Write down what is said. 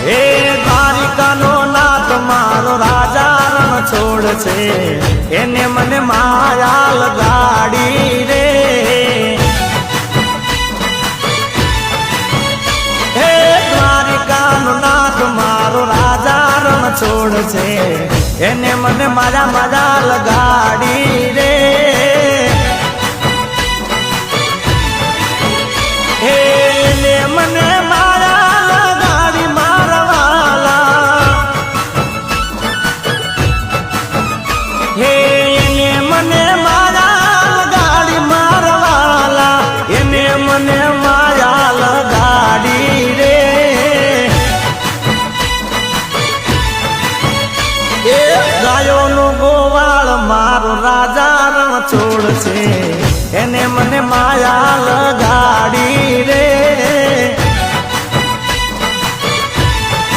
એ દ્વારિકાનો નાથ મારો રાજા રણ છોડ છે એને મને માયા લગાડી રે હે દ્વારિકાનો નાથ મારો રાજા રણ છોડ છે એને મને માયા લગાડી રે એને મને મારો રાજા રણ છોડ છે એને મને માયા લગા